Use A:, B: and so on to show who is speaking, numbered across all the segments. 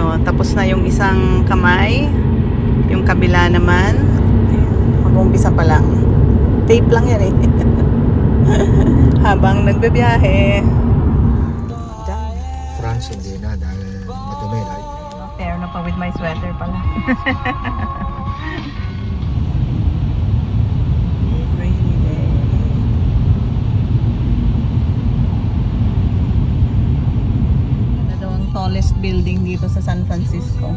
A: ano, tapos na yung isang kamay, yung kabila naman mag-umpisa pa lang, tape lang yan eh. Habang nagbebiyahe.
B: France hindi na dahil madumi, right?
A: Pero na pa with my sweater pala. Rainy day. Ano daw ang tallest building dito sa San Francisco?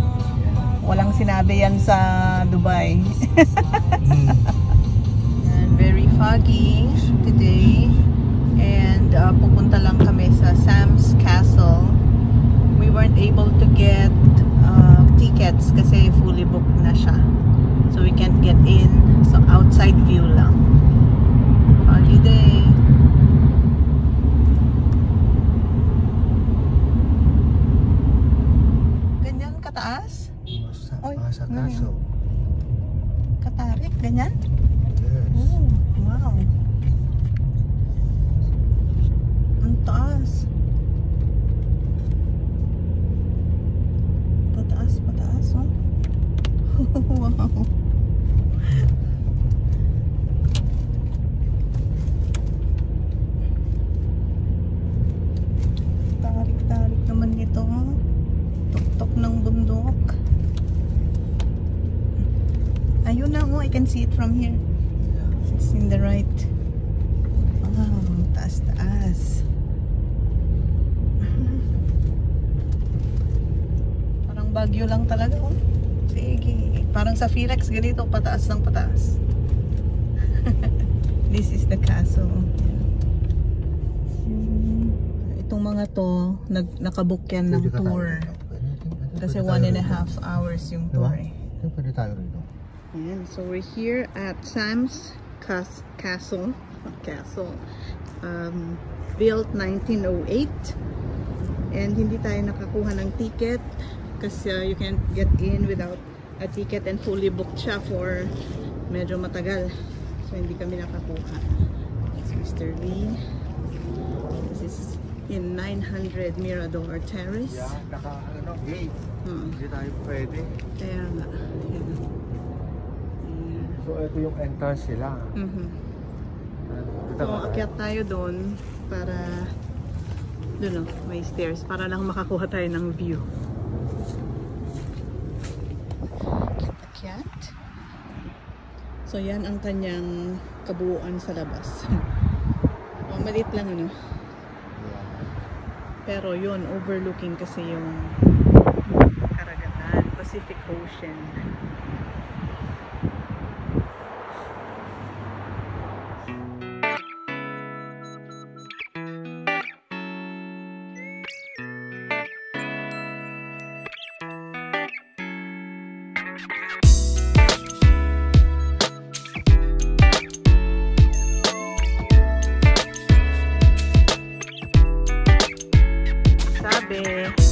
A: Walang sinabi yan sa Dubai. And very foggy today. And pupunta lang kami sa Sam's Castle. We weren't able to get tickets kasi fully booked na siya. So we can't get in. So outside view lang. Foggy day. Ganyan kataas?
B: Sa kaso.
A: Katarik, ganyan?
B: Yes.
A: Oh, wow. Ang taas. Pataas, oh. Wow. Tarik-tarik naman nito, oh. Tuktok ng bundok. Ayun na, oh, I can see it from here. It's in the right. Wow, taas-taas. Parang Baguio lang talaga, oh. Sige. Parang sa Felix, ganito, pataas ng pataas. This is the castle. Itong mga to, nakabook yan ng tour. Kasi 1.5 hours yung tour eh.
B: Pwede tayo rito.
A: Ayan, so we're here at Sam's Castle. Built 1908. And hindi tayo nakakuha ng ticket kasi you can't get in without a ticket, and fully booked siya for medyo matagal. So hindi kami nakakuha. It's Mr. Lee. This is in 900 Mirador Terrace.
B: Yeah, gate. Hindi tayo pwede.
A: Kaya nga.
B: So ito yung entrance sila.
A: So akyat tayo doon para doon, may stairs para lang makakuha tayo ng view. Akyat. So yan ang kanyang kabuuan sa labas. Maliit lang ano. Pero yun, overlooking kasi yung karagatan, Pacific Ocean.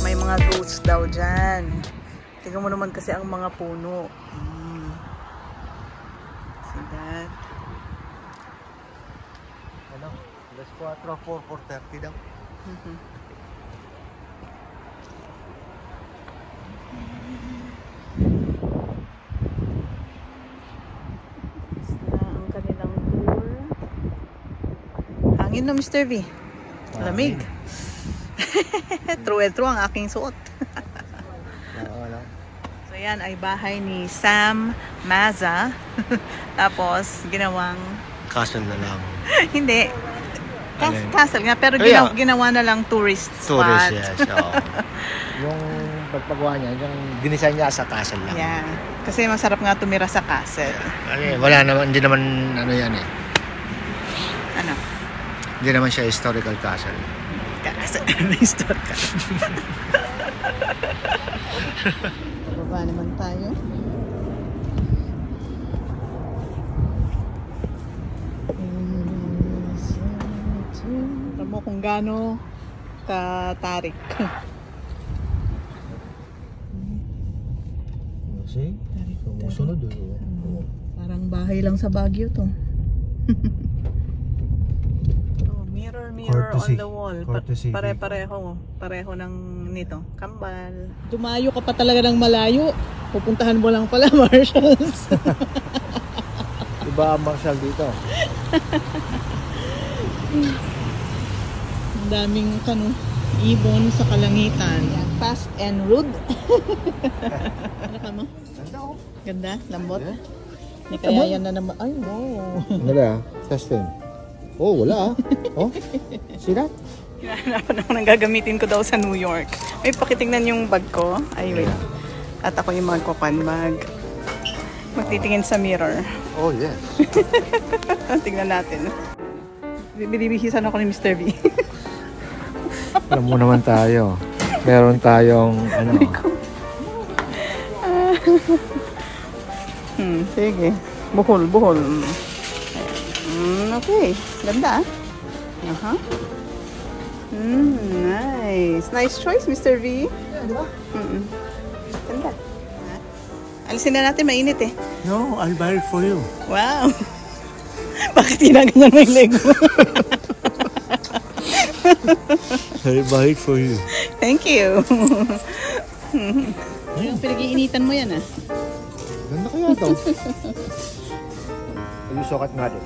A: May mga roots daw dyan. Tingnan mo naman kasi ang mga puno. See that?
B: Ano? Alas 4:30 daw.
A: Ang kanilang tour. Hangin no, Mr. V. Lamig. True ang aking suot. So yan ay bahay ni Sam Maza. Tapos ginawang
B: Castle na lang.
A: hindi. Castle nga, pero ginawa na lang tourist spot.
B: Tourist, yes. So, yung pagpagawa niya, yung dinisign niya sa castle lang.
A: Yeah. Kasi masarap nga tumira sa castle.
B: Wala naman, hindi naman ano yan eh.
A: Ano?
B: Hindi naman siya historical castle.
A: Historical. Pababa naman tayo. Alam mo kung gaano katarik.
B: See? Sumusunod doon.
A: Parang bahay lang sa Baguio to. Mirror
B: Courtesy.
A: on the wall.
B: Courtesy.
A: Pareho ng nito. Kambal. Dumayo ka pa talaga ng malayo. Pupuntahan mo lang pala, Marshalls.
B: Iba ang Marshall dito.
A: Ang daming ibon sa kalangitan. Fast and rude. Ano ka mo? Ganda? Lambot?
B: Yeah.
A: Ni kaya yan na naman. Ay, wow.
B: Wala, testing. Oh, wala. Oh, see that?
A: Hinahanapan ako ng gagamitin ko daw sa New York. May pakitingnan yung bag ko. Ay, wait. At ako yung magkukan bag. Magtitingin sa mirror.
B: Oh, yes.
A: Tingnan natin. Binibihisan ako ni Mr. V.
B: Alam mo naman tayo. Meron tayong,
A: Sige. Buhol. Okay. Ganda nice. Nice choice, Mr. V.
B: Yeah, di ba?
A: Ganda. Alisin na natin, mainit eh.
B: No, I'll buy it for you.
A: Wow. Bakit ginaganyan mo yung leg mo?
B: I'll buy it for you.
A: Thank you. Yung pinag-iinitan mo yan ah.
B: Ganda kaya ito. Ay, sukat nga din.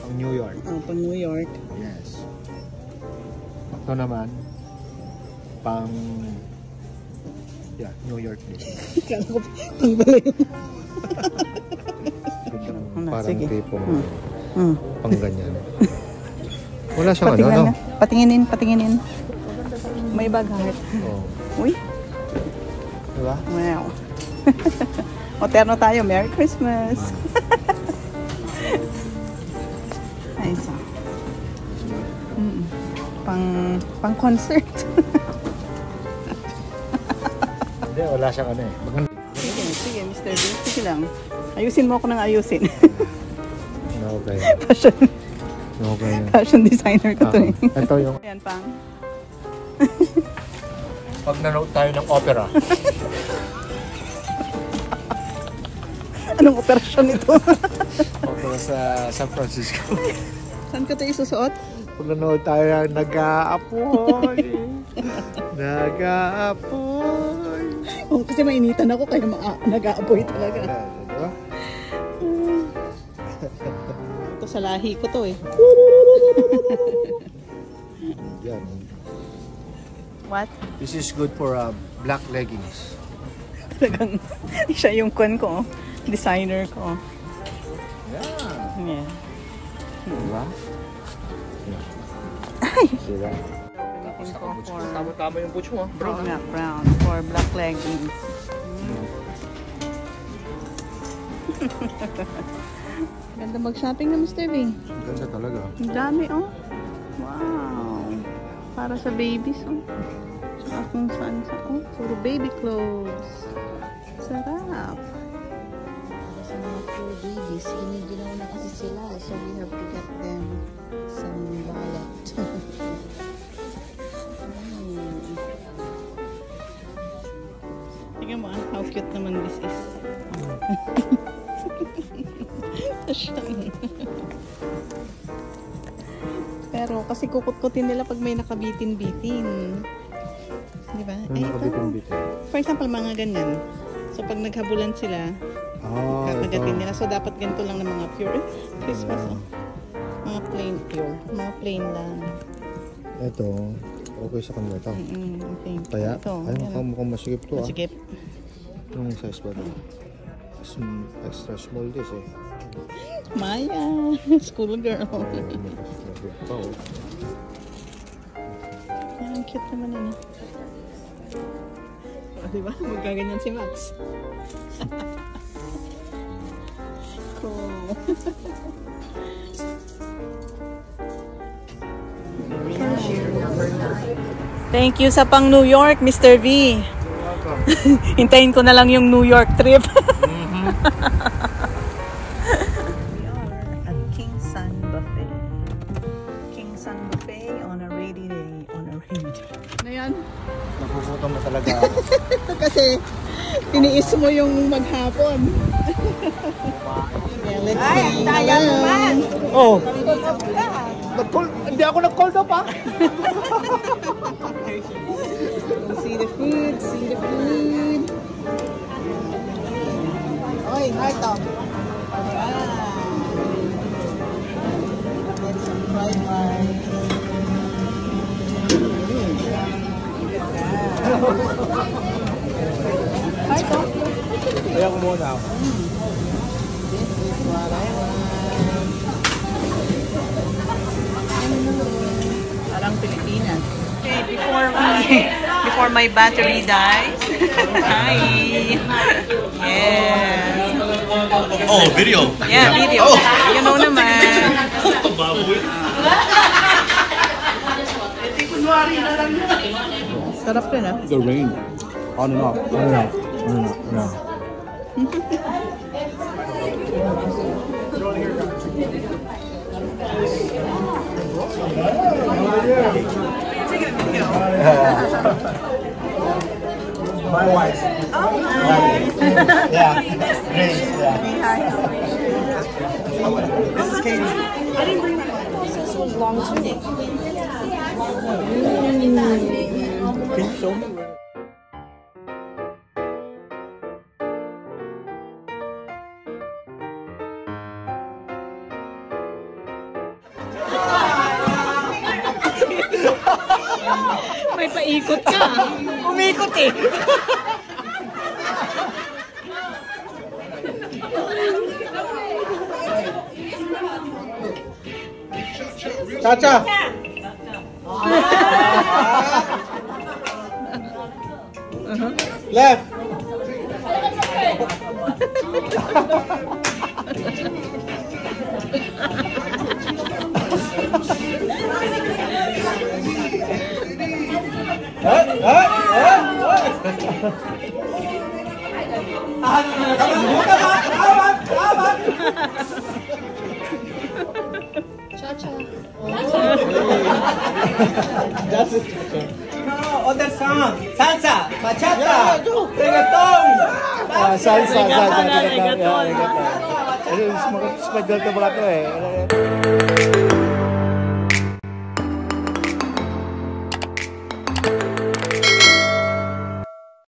B: Ang New York.
A: Oh, pang New York.
B: Yes. Ito naman, pang New York din.
A: Kala ko pang balay.
B: Parang
A: sige.
B: tipong pang ganyan. Wala siyang
A: Patingnan na. Patinginin. May bag heart.
B: Oh.
A: Uy.
B: Diba?
A: Wow. Moderno tayo. Merry Christmas. Ay, so. Pang concert.
B: Hindi, wala siyang
A: Sige, Mr. B. Sige lang. Ayusin mo ako ng ayusin.
B: Okay.
A: Fashion designer ko to eh.
B: Ito yung
A: Ayan, pang.
B: pag nanood tayo ng opera.
A: Anong operasyon ito?
B: Opera sa San Francisco.
A: Saan ka ito isusuot?
B: Pag nanood tayo ng nag-aapoy. Nag-aapoy.
A: Oh, kasi mainitan ako kaya nag-aapoy talaga.
B: Diba?
A: Ito sa lahi ko to eh.
B: Yan.
A: What?
B: This is good for black leggings.
A: Talagang siya yung kwan ko. Designer ko.
B: Yeah.
A: Yeah.
B: Diba?
A: Ay!
B: Diba? Tama-tama yung boots mo.
A: Brown. Brown. For black leggings. Ganda mag-shopping na, Mr. V.
B: Ganda talaga.
A: Ang dami, oh. Wow. Para sa babies, oh. Tsaka kung saan sa, oh. Puro baby clothes. Sarap.
C: Sa mga poor babies, giniginaw na kasi sila. So we have to get them some wallet.
A: Tingnan mo, how cute naman this is. Pero kasi kukut-kutin nila pag may nakabitin-bitin. Di ba? Ay, ito. For example, mga ganyan. So pag naghabulan sila, kakagatin nila. So dapat ganito lang ng mga pure Christmas. Oh. Mga plain pure. Mga plain lang.
B: Ito, okay sa kanila ito.
A: Okay.
B: Kaya,
A: Ito,
B: ay mukhang masigip to
A: masigip.
B: Yung size ba ito? Extra small this eh.
A: Maya, school girl. Ang cute naman yun. Diba? Magkaganyan si Max. Cool. Thank you sa pang New York, Mr. V. Hintayin ko na lang yung New York trip. We are at King Sun Buffet. King Sun Buffet on a rainy day. On a rainy day. Ano yan?
B: Nagugutom na talaga ako.
A: Kasi tiniis mo yung maghapon. Yeah, let's see.
C: Daya mo man.
B: Oh! Hindi ako nag-cold up ha!
A: See the food, see the food. Oy, Hartong. Get some fried rice. Hartong.
B: Kaya ko muna ako.
A: This is what I want. Parang Pilipinas. Okay, before my battery dies. Hi. Yeah.
D: Oh, video.
A: Yeah, video.
D: Oh.
A: You know naman. Sarap rin ah.
D: The rain. On and off.
B: On and off. On and off. Yeah. My wife. Oh, yeah. Grace, yeah. This is Katie.
C: I didn't bring my phone. This was long too.
B: Can you show me where?
A: May paikot ka. Umikot eh.
B: Chacha! Left!
C: Cha-cha.
B: That's it.
E: Other song, salsa, bachata, reggaeton.
B: Salsa.
A: Reggaeton.
B: Reggaeton. Ano, spaghetti ba ito eh?